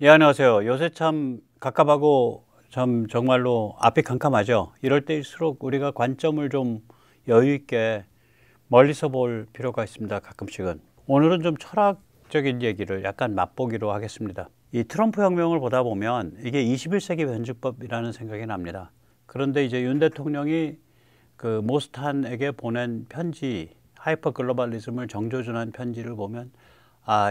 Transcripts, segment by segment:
예, 안녕하세요. 요새 참 갑갑하고 정말로 앞이 캄캄하죠. 이럴 때일수록 우리가 관점을 좀 여유 있게 멀리서 볼 필요가 있습니다. 가끔씩은. 오늘은 좀 철학적인 얘기를 약간 맛보기로 하겠습니다. 이 트럼프 혁명을 보다 보면 이게 21세기 변증법이라는 생각이 납니다. 그런데 이제 윤 대통령이 그 모스탄에게 보낸 편지, 하이퍼 글로벌리즘을 정조준한 편지를 보면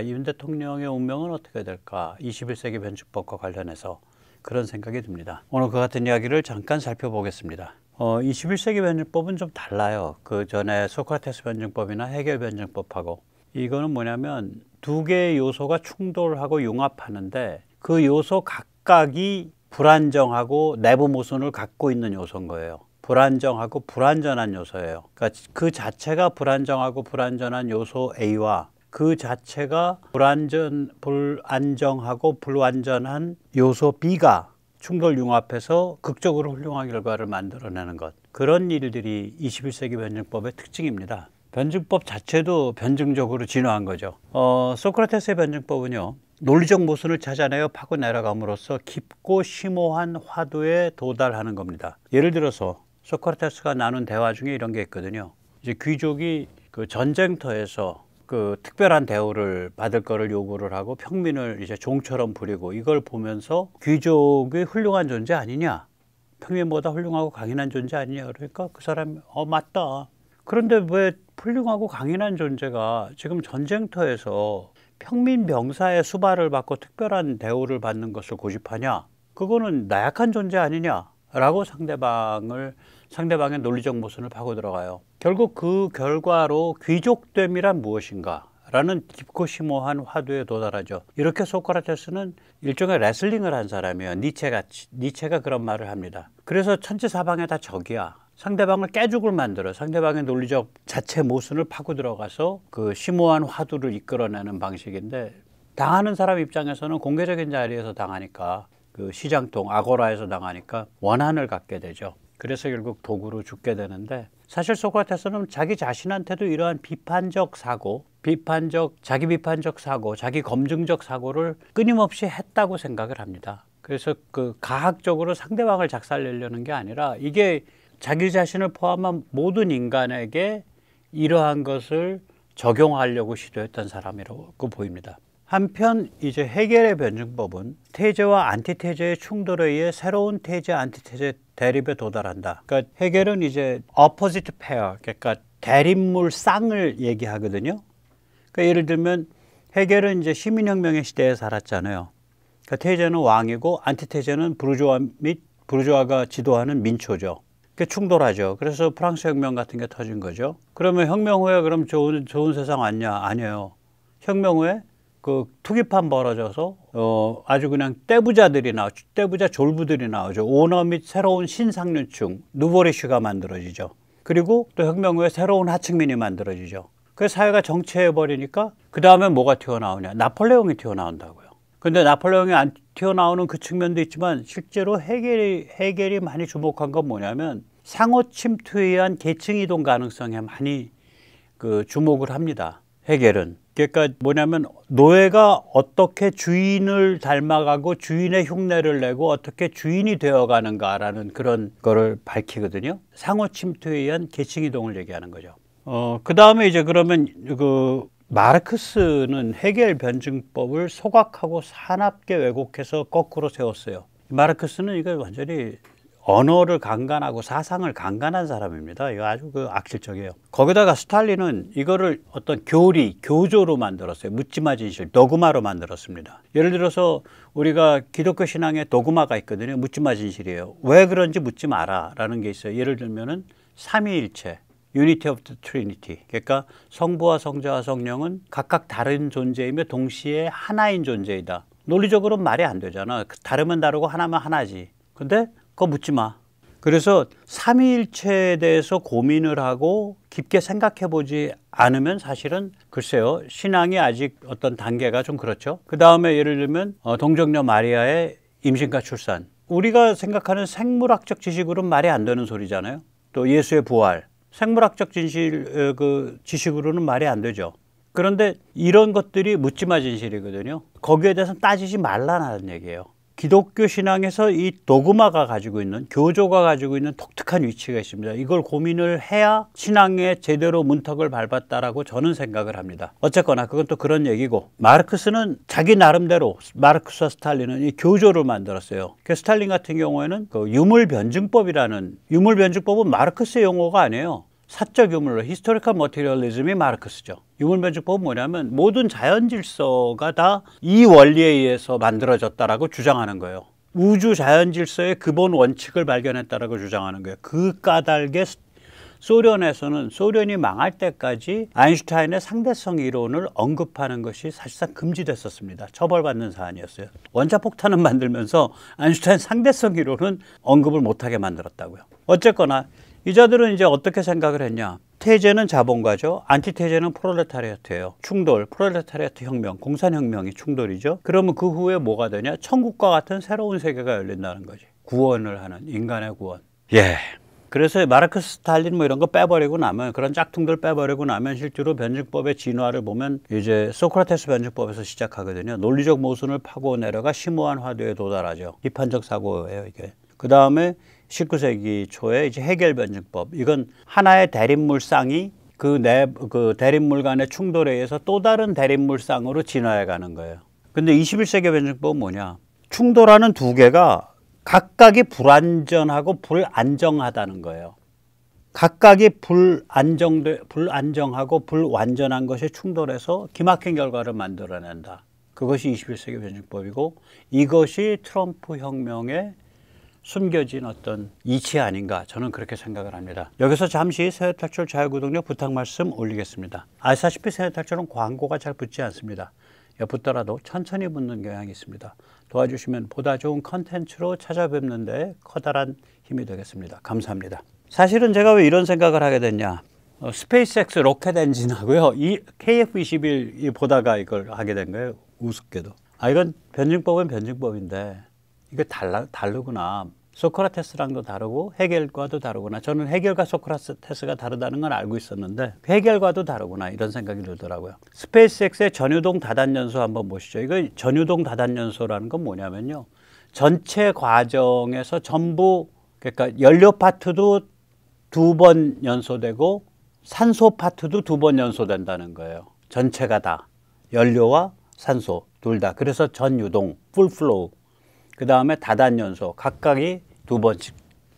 윤 대통령의 운명은 어떻게 될까? 21세기 변증법과 관련해서 그런 생각이 듭니다. 오늘 그 같은 이야기를 잠깐 살펴보겠습니다. 21세기 변증법은 좀 달라요. 그 전에 소크라테스 변증법이나 헤겔 변증법하고. 이거는 뭐냐면 두 개의 요소가 충돌하고 융합하는데 그 요소 각각이 불안정하고 내부 모순을 갖고 있는 요소인 거예요. 불안정하고 불완전한 요소예요. 그러니까 그 자체가 불안정하고 불완전한 요소 A와 그 자체가 불안정하고 불완전한 요소 B가 충돌 융합해서 극적으로 훌륭한 결과를 만들어내는 것. 그런 일들이 21세기 변증법의 특징입니다. 변증법 자체도 변증적으로 진화한 거죠. 소크라테스의 변증법은요, 논리적 모순을 찾아내어 파고 내려감으로써 깊고 심오한 화두에 도달하는 겁니다. 예를 들어서 소크라테스가 나눈 대화 중에 이런 게 있거든요. 이제 귀족이 그 전쟁터에서 그 특별한 대우를 받을 거를 요구를 하고 평민을 이제 종처럼 부리고, 이걸 보면서 귀족이 훌륭한 존재 아니냐, 평민보다 훌륭하고 강인한 존재 아니냐. 그러니까 그 사람이 맞다. 그런데 왜 훌륭하고 강인한 존재가 지금 전쟁터에서 평민 병사의 수발을 받고 특별한 대우를 받는 것을 고집하냐? 그거는 나약한 존재 아니냐? 라고 상대방의 논리적 모순을 파고 들어가요. 결국 그 결과로 귀족됨이란 무엇인가 라는 깊고 심오한 화두에 도달하죠. 이렇게 소크라테스는 일종의 레슬링을 한 사람이에요. 니체가 그런 말을 합니다. 그래서 천지사방에 다 적이야. 상대방을 깨죽을 만들어 상대방의 논리적 자체 모순을 파고 들어가서 그 심오한 화두를 이끌어내는 방식인데, 당하는 사람 입장에서는 공개적인 자리에서 당하니까, 그 시장통 아고라에서 당하니까 원한을 갖게 되죠. 그래서 결국 도구로 죽게 되는데, 사실 소크라테스는 자기 자신한테도 이러한 비판적 사고, 자기 비판적 사고, 자기 검증적 사고를 끊임없이 했다고 생각을 합니다. 그래서 그 가학적으로 상대방을 작살내려는 게 아니라, 이게 자기 자신을 포함한 모든 인간에게 이러한 것을 적용하려고 시도했던 사람이라고 보입니다. 한편 이제 헤겔의 변증법은 테제와 안티테제의 충돌에 의해 새로운 테제, 안티테제 대립에 도달한다. 그러니까 헤겔은 이제 opposite pair, 그러니까 대립물 쌍을 얘기하거든요. 그러니까 예를 들면 헤겔은 이제 시민혁명의 시대에 살았잖아요. 그러니까 테제는 왕이고 안티테제는 부르주아가 지도하는 민초죠. 그게 충돌하죠. 그래서 프랑스 혁명 같은 게 터진 거죠. 그러면 혁명 후에 그럼 좋은 세상 왔냐? 아니에요. 혁명 후에 그 투기판 벌어져서 아주 그냥 떼부자 졸부들이 나오죠. 오너 및 새로운 신상류층, 누보리슈가 만들어지죠. 그리고 또 혁명 후에 새로운 하층민이 만들어지죠. 그 사회가 정체해 버리니까 그 다음에 뭐가 튀어나오냐? 나폴레옹이 튀어나온다고요. 근데 나폴레옹이 안 튀어나오는 그 측면도 있지만, 실제로 헤겔이 많이 주목한 건 뭐냐면 상호 침투에 의한 계층 이동 가능성에 많이 그 주목을 합니다. 헤겔은. 그러니까 뭐냐면 노예가 어떻게 주인을 닮아가고 주인의 흉내를 내고 어떻게 주인이 되어가는가라는 그런 거를 밝히거든요. 상호 침투에 의한 계층 이동을 얘기하는 거죠. 그 다음에 이제 그러면 그 마르크스는 헤겔 변증법을 소각하고 사납게 왜곡해서 거꾸로 세웠어요. 마르크스는 이거 완전히 언어를 강간하고 사상을 강간한 사람입니다. 이거 아주 그 악질적이에요. 거기다가 스탈린은 이거를 어떤 교조로 만들었어요. 묻지마 진실, 도그마로 만들었습니다. 예를 들어서 우리가 기독교 신앙에 도그마가 있거든요. 묻지마 진실이에요. 왜 그런지 묻지 마라 라는 게 있어요. 예를 들면은 삼위일체, Unity of the Trinity. 그러니까 성부와 성자와 성령은 각각 다른 존재이며 동시에 하나인 존재이다. 논리적으로는 말이 안 되잖아. 다르면 다르고 하나면 하나지. 근데 그거 묻지 마. 그래서 삼위일체에 대해서 고민을 하고 깊게 생각해 보지 않으면 사실은 글쎄요, 신앙이 아직 어떤 단계가 좀 그렇죠. 그 다음에 예를 들면 동정녀 마리아의 임신과 출산. 우리가 생각하는 생물학적 지식으로는 말이 안 되는 소리잖아요. 또 예수의 부활. 생물학적 지식으로는 말이 안 되죠. 그런데 이런 것들이 묻지마 진실이거든요. 거기에 대해서는 따지지 말라는 얘기예요. 기독교 신앙에서 이 도그마가 가지고 있는, 교조가 가지고 있는 독특한 위치가 있습니다. 이걸 고민을 해야 신앙에 제대로 문턱을 밟았다라고 저는 생각을 합니다. 어쨌거나 그건 또 그런 얘기고, 마르크스는 자기 나름대로, 마르크스와 스탈린은 이 교조를 만들었어요. 그 스탈린 같은 경우에는 그 유물변증법이라는, 유물변증법은 마르크스의 용어가 아니에요. 사적 유물로, 히스토리컬 머티리얼리즘이 마르크스죠. 유물변증법은 뭐냐면 모든 자연 질서가 다 이 원리에 의해서 만들어졌다라고 주장하는 거예요. 우주 자연 질서의 기본 원칙을 발견했다라고 주장하는 거예요. 그 까닭에 소련에서는, 소련이 망할 때까지 아인슈타인의 상대성 이론을 언급하는 것이 사실상 금지됐었습니다. 처벌받는 사안이었어요. 원자폭탄을 만들면서 아인슈타인 상대성 이론은 언급을 못하게 만들었다고요. 어쨌거나 이자들은 이제 어떻게 생각을 했냐. 테제는 자본가죠. 안티테제는 프롤레타리아트예요. 충돌, 프롤레타리아트 혁명, 공산혁명이 충돌이죠. 그러면 그 후에 뭐가 되냐. 천국과 같은 새로운 세계가 열린다는 거지. 구원을 하는, 인간의 구원. 예. 그래서 마르크스, 스탈린 뭐 이런 거 빼버리고 나면, 그런 짝퉁들 빼버리고 나면 실제로 변증법의 진화를 보면 이제 소크라테스 변증법에서 시작하거든요. 논리적 모순을 파고 내려가 심오한 화두에 도달하죠. 비판적 사고예요, 이게. 그 다음에 19세기 초에 이제 해겔 변증법. 이건 하나의 대립물상이 그 대립물 간의 충돌에 의해서 또 다른 대립물상으로 진화해 가는 거예요. 근데 21세기 변증법은 뭐냐? 충돌하는 두 개가 각각이 불완전하고 불안정하다는 거예요. 각각이 불안정하고 불완전한 것이 충돌해서 기막힌 결과를 만들어낸다. 그것이 21세기 변증법이고, 이것이 트럼프 혁명의 숨겨진 어떤 이치 아닌가, 저는 그렇게 생각을 합니다. 여기서 잠시 세대탈출 자유구독료 부탁 말씀 올리겠습니다. 아시다시피 세대탈출은 광고가 잘 붙지 않습니다. 붙더라도 천천히 붙는 경향이 있습니다. 도와주시면 보다 좋은 컨텐츠로 찾아뵙는 데 커다란 힘이 되겠습니다. 감사합니다. 사실은 제가 왜 이런 생각을 하게 됐냐. 스페이스X 로켓 엔진하고요, 이 KF-21 보다가 이걸 하게 된 거예요. 우습게도. 이건 변증법은 변증법인데 이거 다르구나. 소크라테스랑도 다르고 해겔과도 다르구나. 저는 해겔과 소크라테스가 다르다는 건 알고 있었는데 해겔과도 다르구나, 이런 생각이 들더라고요. 스페이스X의 전유동 다단연소 한번 보시죠. 이거 전유동 다단연소라는 건 뭐냐면요, 전체 과정에서 전부, 그러니까 연료 파트도 2번 연소되고 산소 파트도 2번 연소된다는 거예요. 전체가 다 연료와 산소 둘 다. 그래서 전유동, 풀플로우. 그 다음에 다단연소, 각각이 2번씩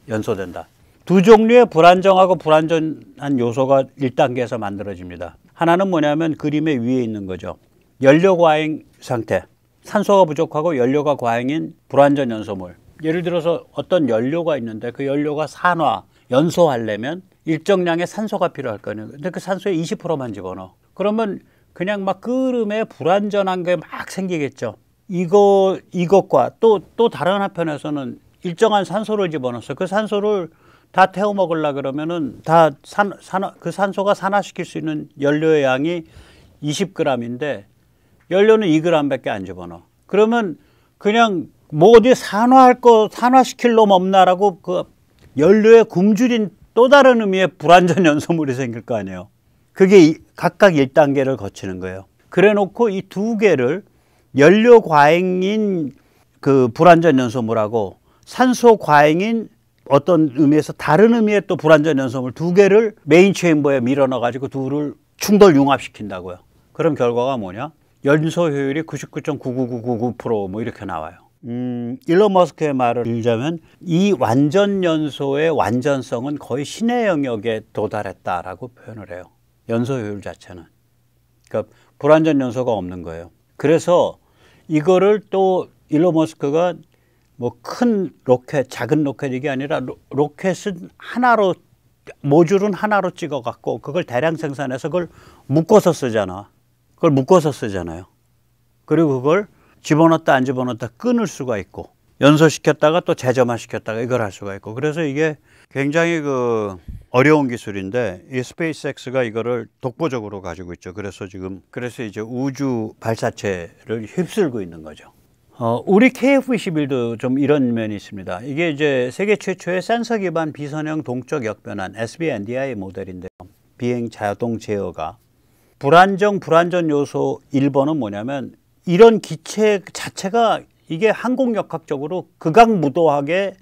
연소된다. 두 종류의 불안정하고 불안전한 요소가 1단계에서 만들어집니다. 하나는 뭐냐면 그림의 위에 있는 거죠. 연료 과잉 상태, 산소가 부족하고 연료가 과잉인 불안전 연소물. 예를 들어서 어떤 연료가 있는데 그 연료가 산화, 연소하려면 일정량의 산소가 필요할 거예요. 근데 그 산소의 20%만 집어넣어. 그러면 그냥 막 끓음에 불안전한 게 막 생기겠죠. 이것과 또 다른 한편에서는 일정한 산소를 집어넣어서 그 산소를 다 태워 먹으려 그러면은 그 산소가 산화시킬 수 있는 연료의 양이 20g인데 연료는 2g밖에 안 집어넣어. 그러면 그냥 뭐 어디 산화시킬 놈 없나라고 그 연료에 굶주린 또 다른 의미의 불완전 연소물이 생길 거 아니에요. 그게 각각 1단계를 거치는 거예요. 그래 놓고 이 두 개를 연료 과잉인 그 불완전 연소물하고 산소 과잉인 어떤 의미에서 다른 의미의 또 불완전 연소물 두 개를 메인 체인버에 밀어 넣어 가지고 둘을 충돌 융합시킨다고요. 그럼 결과가 뭐냐? 연소 효율이 99.99999% 뭐 이렇게 나와요. 일론 머스크의 말을 빌자면 이 완전 연소의 완전성은 거의 신의 영역에 도달했다라고 표현을 해요. 연소 효율 자체는. 그러니까 불완전 연소가 없는 거예요. 그래서 이거를 또 일론 머스크가 뭐 큰 로켓, 작은 로켓 이게 아니라 로켓은 하나로, 모듈은 하나로 찍어 갖고 그걸 대량 생산해서 그걸 묶어서 쓰잖아. 그걸 묶어서 쓰잖아요. 그리고 그걸 집어넣었다 안 집어넣었다 끊을 수가 있고, 연소시켰다가 또 재점화시켰다가 이걸 할 수가 있고, 그래서 이게 굉장히 어려운 기술인데 이 스페이스X가 이거를 독보적으로 가지고 있죠. 그래서 이제 우주 발사체를 휩쓸고 있는 거죠. 우리 KF-21도 좀 이런 면이 있습니다. 이게 이제 세계 최초의 센서 기반 비선형 동적 역변환 SBNDI 모델인데요. 비행 자동 제어가 불안정, 불안전 요소 1번은 뭐냐면 이런 기체 자체가 이게 항공역학적으로 극악무도하게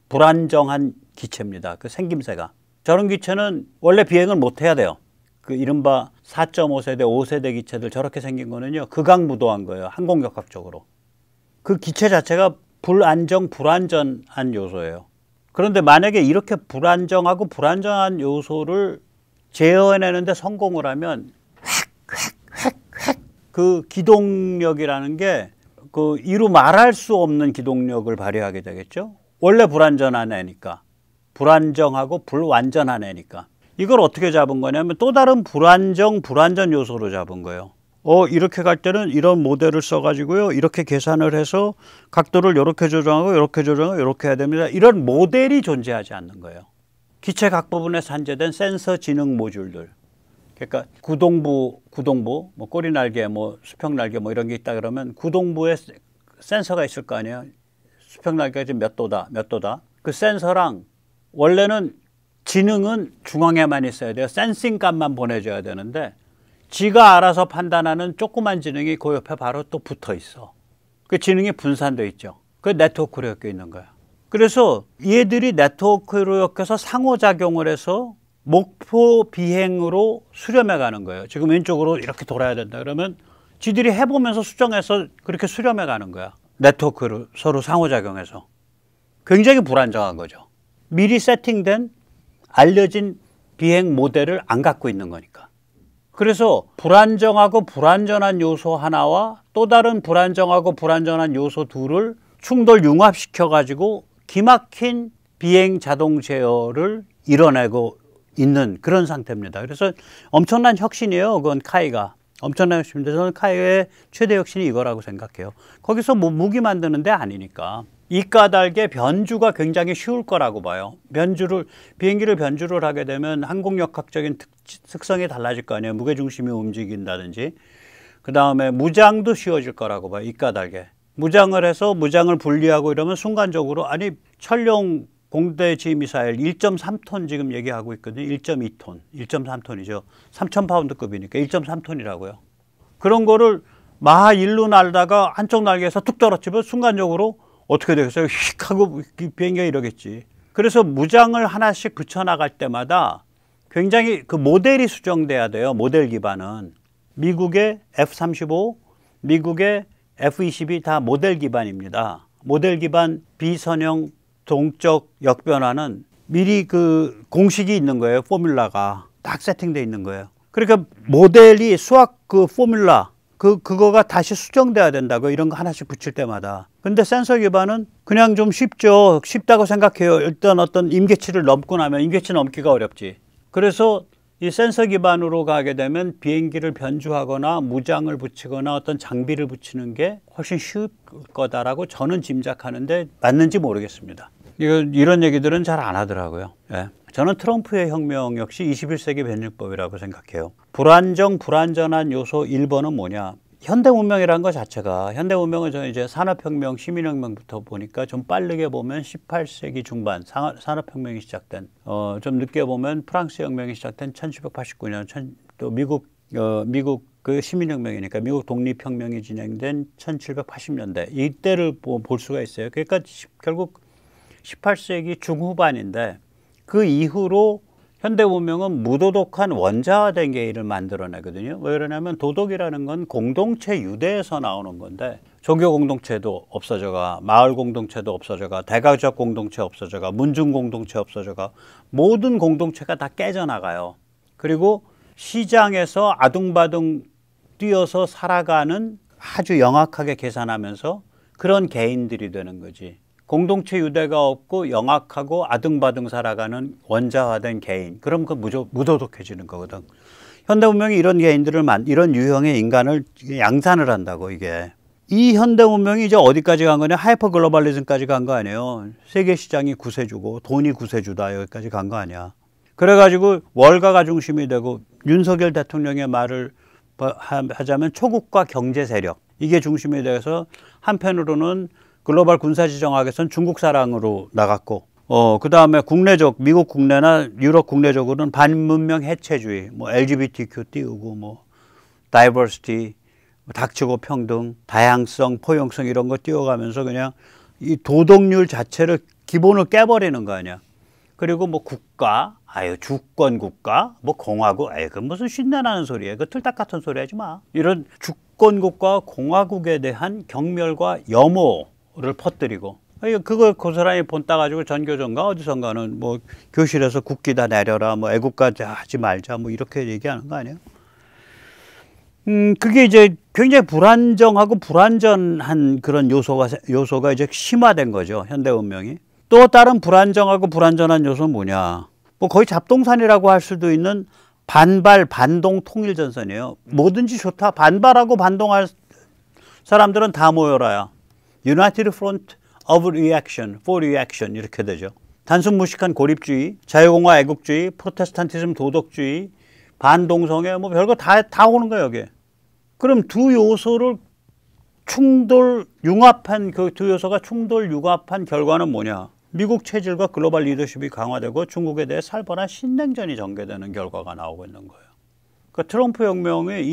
불안정한 기체입니다. 그 생김새가. 저런 기체는 원래 비행을 못 해야 돼요. 그 이른바 4.5세대, 5세대 기체들 저렇게 생긴 거는요, 극악무도한 거예요. 항공역학적으로. 그 기체 자체가 불안정, 불안전한 요소예요. 그런데 만약에 이렇게 불안정하고 불안정한 요소를 제어해내는데 성공을 하면 그 기동력이라는 게 그 이루 말할 수 없는 기동력을 발휘하게 되겠죠. 원래 불안전한 애니까. 불안정하고 불완전한 애니까. 이걸 어떻게 잡은 거냐면 또 다른 불안정, 불완전 요소로 잡은 거예요. 이렇게 갈 때는 이런 모델을 써가지고요. 이렇게 계산을 해서 각도를 이렇게 조정하고 이렇게 조정하고 이렇게 해야 됩니다. 이런 모델이 존재하지 않는 거예요. 기체 각 부분에 산재된 센서 지능 모듈들. 그러니까 구동부, 뭐 꼬리 날개, 뭐 수평 날개 뭐 이런 게 있다 그러면 구동부에 센서가 있을 거 아니에요. 수평 날개가 지금 몇 도다. 그 센서랑 원래는 지능은 중앙에만 있어야 돼요. 센싱 값만 보내줘야 되는데 지가 알아서 판단하는 조그만 지능이 그 옆에 바로 또 붙어 있어. 그 지능이 분산돼 있죠. 그 네트워크로 엮여 있는 거야. 그래서 얘들이 네트워크로 엮여서 상호작용을 해서 목표 비행으로 수렴해 가는 거예요. 지금 왼쪽으로 이렇게 돌아야 된다 그러면 지들이 해보면서 수정해서 그렇게 수렴해 가는 거야. 네트워크로 서로 상호작용해서. 굉장히 불안정한 거죠. 미리 세팅된 알려진 비행 모델을 안 갖고 있는 거니까. 그래서 불안정하고 불안전한 요소 하나와 또 다른 불안정하고 불안전한 요소 둘을 충돌 융합시켜 가지고 기막힌 비행 자동 제어를 이뤄내고 있는 그런 상태입니다. 그래서 엄청난 혁신이에요. 그건 카이가. 엄청난 혁신인데 저는 카이의 최대 혁신이 이거라고 생각해요. 거기서 뭐 무기 만드는 데 아니니까. 이 까닭에 변주가 굉장히 쉬울 거라고 봐요. 비행기를 변주를 하게 되면 항공역학적인 특성이 달라질 거 아니에요. 무게중심이 움직인다든지. 그 다음에 무장도 쉬워질 거라고 봐요. 이 까닭에. 무장을 해서 무장을 분리하고 이러면 순간적으로 아니 천룡 공대지 미사일 1.3톤 지금 얘기하고 있거든요. 1.2톤, 1.3톤이죠. 3,000파운드급이니까 1.3톤이라고요. 그런 거를 마하 1로 날다가 한쪽 날개에서 툭 떨어지면 순간적으로 어떻게 되겠어요? 휙 하고 비행기가 이러겠지. 그래서 무장을 하나씩 붙여나갈 때마다 굉장히 그 모델이 수정돼야 돼요. 모델 기반은. 미국의 F-35, 미국의 F-22 다 모델 기반입니다. 모델 기반 비선형 동적 역변화는 미리 그 공식이 있는 거예요. 포뮬라가 딱 세팅되어 있는 거예요. 그러니까 모델이 수학 그 포뮬라 그거가 다시 수정돼야 된다고 이런 거 하나씩 붙일 때마다. 근데 센서 기반은 그냥 좀 쉽죠. 쉽다고 생각해요. 일단 어떤 임계치를 넘고 나면 임계치 넘기가 어렵지. 그래서 이 센서 기반으로 가게 되면 비행기를 변주하거나 무장을 붙이거나 어떤 장비를 붙이는 게 훨씬 쉬울 거다라고 저는 짐작하는데 맞는지 모르겠습니다. 이런 얘기들은 잘 안 하더라고요. 예. 저는 트럼프의 혁명 역시 21세기 변증법이라고 생각해요. 불안정, 불안전한 요소 1번은 뭐냐? 현대 문명이라는 것 자체가, 현대 문명은 저는 이제 산업혁명, 시민혁명부터 보니까 좀 빠르게 보면 18세기 중반 산업혁명이 시작된, 좀 늦게 보면 프랑스 혁명이 시작된 1789년, 또 미국 그 시민혁명이니까 미국 독립혁명이 진행된 1780년대 이때를 볼 수가 있어요. 그러니까 결국 18세기 중후반인데 그 이후로 현대 문명은 무도덕한 원자화된 계율을 만들어내거든요. 왜 그러냐면 도덕이라는 건 공동체 유대에서 나오는 건데 종교 공동체도 없어져가, 마을 공동체도 없어져가, 대가족 공동체 없어져가, 문중 공동체 없어져가, 모든 공동체가 다 깨져나가요. 그리고 시장에서 아둥바둥 뛰어서 살아가는 아주 영악하게 계산하면서 그런 개인들이 되는 거지. 공동체 유대가 없고 영악하고 아등바등 살아가는 원자화된 개인. 그럼 그 무도덕해지는 거거든. 현대 문명이 이런 개인들을 이런 유형의 인간을 양산을 한다고 이게. 이 현대 문명이 이제 어디까지 간 거냐? 하이퍼 글로벌리즘까지 간 거 아니에요. 세계 시장이 구세주고 돈이 구세주다 여기까지 간 거 아니야. 그래가지고 월가가 중심이 되고 윤석열 대통령의 말을 하자면 초국가 경제 세력 이게 중심이 돼서 한편으로는 글로벌 군사지정학에서는 중국 사랑으로 나갔고, 그 다음에 국내적, 미국 국내나 유럽 국내적으로는 반문명 해체주의, 뭐 LGBTQ 띄우고, 뭐 다이버시티, 닥치고 평등, 다양성, 포용성 이런 거 띄워가면서 그냥 이 도덕률 자체를 기본을 깨버리는 거 아니야. 그리고 뭐 국가, 아유 주권 국가, 뭐 공화국, 아유 그 무슨 쉰내나는 소리야. 그 틀딱 같은 소리 하지 마. 이런 주권 국가와 공화국에 대한 경멸과 염오를 퍼뜨리고 그걸 고스란히 본따 가지고 전교조인가 어디선가는 뭐 교실에서 국기 다 내려라, 뭐 애국가 하지 말자, 뭐 이렇게 얘기하는 거 아니에요? 그게 이제 굉장히 불안정하고 불완전한 그런 요소가 이제 심화된 거죠, 현대文明이. 또 다른 불안정하고 불완전한 요소는 뭐냐? 뭐 거의 잡동산이라고 할 수도 있는 반발, 반동 통일 전선이에요. 뭐든지 좋다. 반발하고 반동할 사람들은 다 모여라야. United Front of Reaction, for Reaction 이렇게 되죠. 단순 무식한 고립주의, 자유공화 애국주의, 프로테스탄티즘 도덕주의, 반동성애 뭐 별거 다 오는 거예요, 여기. 그럼 두 요소를 융합한 그 두 요소가 융합한 결과는 뭐냐? 미국 체질과 글로벌 리더십이 강화되고 중국에 대해 살벌한 신냉전이 전개되는 결과가 나오고 있는 거예요. 그러니까 트럼프 혁명의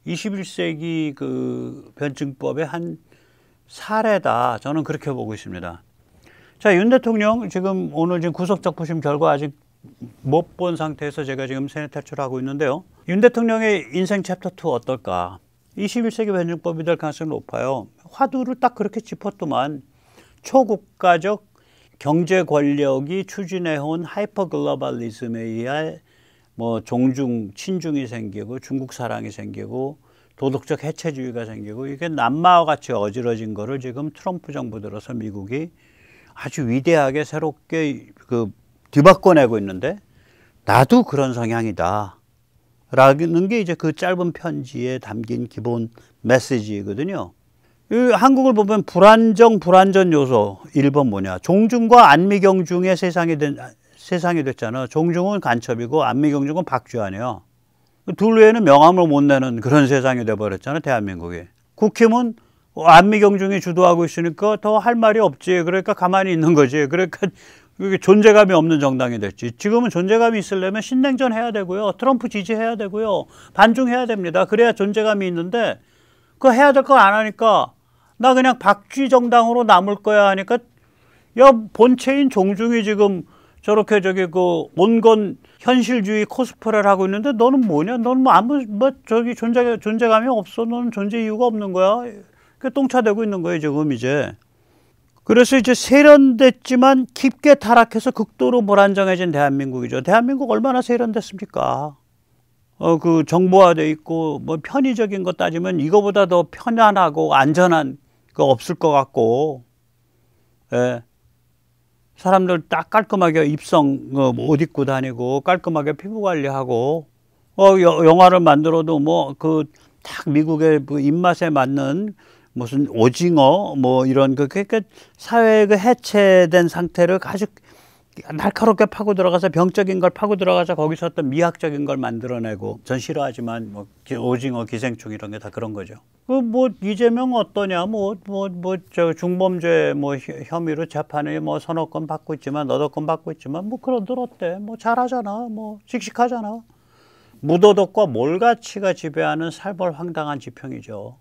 21세기 그 변증법의 한 사례다. 저는 그렇게 보고 있습니다. 자, 윤 대통령 오늘 구속적부심 결과 아직 못 본 상태에서 제가 지금 세뇌 탈출하고 있는데요. 윤 대통령의 인생 챕터 2 어떨까? 21세기 변증법이 될 가능성이 높아요. 화두를 딱 그렇게 짚었더만 초국가적 경제 권력이 추진해온 하이퍼 글로벌리즘에 의해 뭐 종중, 친중이 생기고 중국 사랑이 생기고 도덕적 해체주의가 생기고 이게 남마와 같이 어지러진 거를 지금 트럼프 정부 들어서 미국이 아주 위대하게 새롭게 뒤바꿔내고 있는데 나도 그런 성향이다 라는 게 이제 그 짧은 편지에 담긴 기본 메시지거든요. 한국을 보면 불안전 요소 1번 뭐냐? 종중과 안미경중의 세상이 됐잖아. 종중은 간첩이고 안미경중은 박쥐아니에요. 둘 외에는 명함을 못 내는 그런 세상이 돼버렸잖아, 대한민국이. 국힘은 안미경중이 주도하고 있으니까 더 할 말이 없지. 그러니까 가만히 있는 거지. 그러니까 존재감이 없는 정당이 됐지. 지금은 존재감이 있으려면 신냉전 해야 되고요. 트럼프 지지해야 되고요. 반중해야 됩니다. 그래야 존재감이 있는데 그거 해야 될 거 안 하니까 나 그냥 박쥐 정당으로 남을 거야 하니까 야, 본체인 종중이 지금 저렇게 온건 현실주의 코스프레를 하고 있는데 너는 뭐냐? 너는 존재감이 없어. 너는 존재 이유가 없는 거야. 그 똥차되고 있는 거예요, 지금 이제. 그래서 이제 세련됐지만 깊게 타락해서 극도로 불안정해진 대한민국이죠. 대한민국 얼마나 세련됐습니까? 그 정보화돼 있고 뭐 편의적인 거 따지면 이거보다 더 편안하고 안전한 거 없을 것 같고, 예. 사람들 딱 깔끔하게 입성 옷 입고 다니고 깔끔하게 피부 관리하고 영화를 만들어도 뭐 딱 미국의 입맛에 맞는 무슨 오징어 뭐 이런 그러니까 사회의 해체된 상태를 아주 날카롭게 파고 들어가서 병적인 걸 파고 들어가서 거기서 어떤 미학적인 걸 만들어내고 전 싫어하지만 뭐 오징어 기생충 이런 게 다 그런 거죠. 뭐 이재명 어떠냐 저 중범죄 혐의로 재판에 서너 건 받고 있지만 너도 건 받고 있지만 뭐 그런들 어때? 뭐 잘하잖아. 뭐 씩씩하잖아. 무도덕과 몰가치가 지배하는 살벌황당한 지평이죠.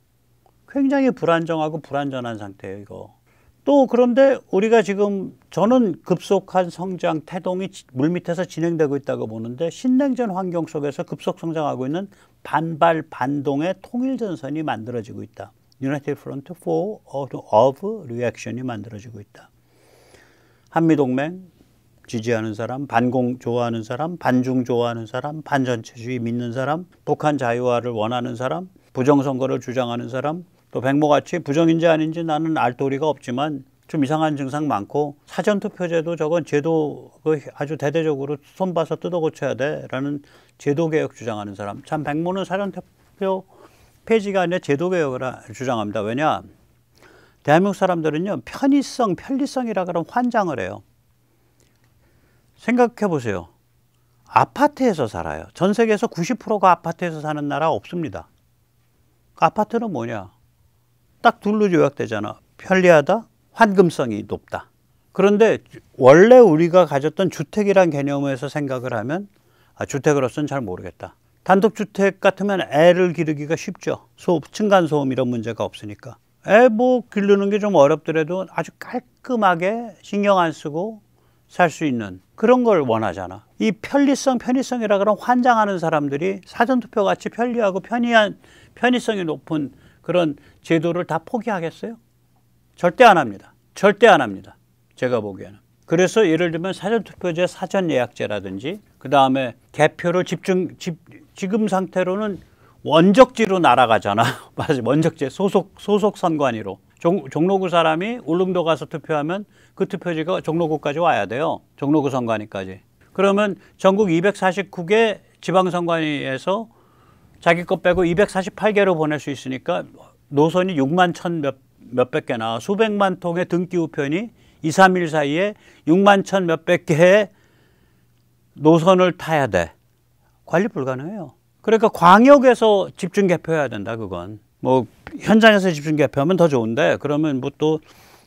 굉장히 불안정하고 불안전한 상태예요, 이거. 또 그런데 우리가 지금 저는 급속한 성장 태동이 물밑에서 진행되고 있다고 보는데 신냉전 환경 속에서 급속 성장하고 있는 반발 반동의 통일전선이 만들어지고 있다. United Front of Reaction이 만들어지고 있다. 한미동맹 지지하는 사람, 반공 좋아하는 사람, 반중 좋아하는 사람, 반전체주의 믿는 사람, 북한 자유화를 원하는 사람, 부정선거를 주장하는 사람, 또 백모같이 부정인지 아닌지 나는 알 도리가 없지만 좀 이상한 증상 많고 사전투표제도 저건 제도 아주 대대적으로 손봐서 뜯어 고쳐야 돼라는 제도개혁 주장하는 사람. 참 백모는 사전투표 폐지가 아니라 제도개혁을 주장합니다. 왜냐? 대한민국 사람들은요 편리성이라 그러면 환장을 해요. 생각해 보세요. 아파트에서 살아요. 전 세계에서 90%가 아파트에서 사는 나라 없습니다. 아파트는 뭐냐? 딱 둘로 요약되잖아. 편리하다, 환금성이 높다. 그런데 원래 우리가 가졌던 주택이란 개념에서 생각을 하면 주택으로서는 잘 모르겠다. 단독주택 같으면 애를 기르기가 쉽죠. 층간소음 이런 문제가 없으니까. 애 뭐 기르는 게 좀 어렵더라도 아주 깔끔하게 신경 안 쓰고 살 수 있는 그런 걸 원하잖아. 이 편의성이라 그런 환장하는 사람들이 사전투표 같이 편리하고 편의성이 높은 그런 제도를 다 포기하겠어요? 절대 안 합니다. 절대 안 합니다. 제가 보기에는. 그래서 예를 들면 사전투표제 사전예약제라든지 그 다음에 개표를 지금 상태로는 원적지로 날아가잖아. 맞아, 원적지 소속 선관위로. 종로구 사람이 울릉도 가서 투표하면 그 투표지가 종로구까지 와야 돼요. 종로구 선관위까지. 그러면 전국 249개 지방선관위에서 자기 것 빼고 248개로 보낼 수 있으니까 노선이 6만 천 몇백 개나 수백만 통의 등기 우편이 2, 3일 사이에 6만 천 몇백 개의 노선을 타야 돼. 관리 불가능해요. 그러니까 광역에서 집중 개표해야 된다. 그건 뭐 현장에서 집중 개표하면 더 좋은데 그러면 뭐 또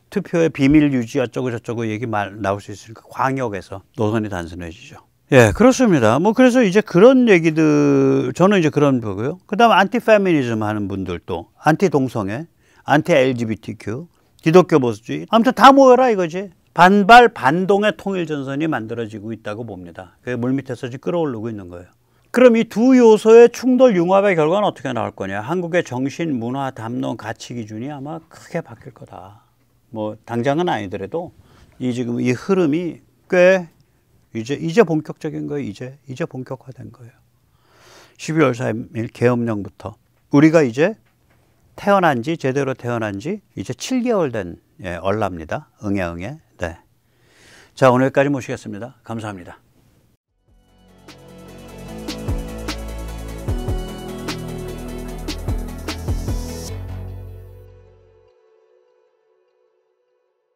투표의 비밀 유지 어쩌고 저쩌고 얘기 나올 수 있으니까 광역에서 노선이 단순해지죠. 예, 그렇습니다. 뭐 그래서 이제 그런 얘기들 저는 이제 그런 거고요. 그다음 안티 페미니즘 하는 분들도 안티 동성애, 안티 LGBTQ, 기독교 보수주의 아무튼 다 모여라 이거지. 반발 반동의 통일 전선이 만들어지고 있다고 봅니다. 그게 물밑에서 지금 끌어오르고 있는 거예요. 그럼 이 두 요소의 충돌 융합의 결과는 어떻게 나올 거냐? 한국의 정신, 문화, 담론, 가치 기준이 아마 크게 바뀔 거다. 뭐 당장은 아니더라도 지금 이 흐름이 꽤 이제 본격적인 거예요. 이제 본격화된 거예요. 12월 3일 계엄령부터 우리가 이제 제대로 태어난 지 이제 7개월 된 얼랍니다. 응애. 네. 자, 오늘까지 모시겠습니다. 감사합니다.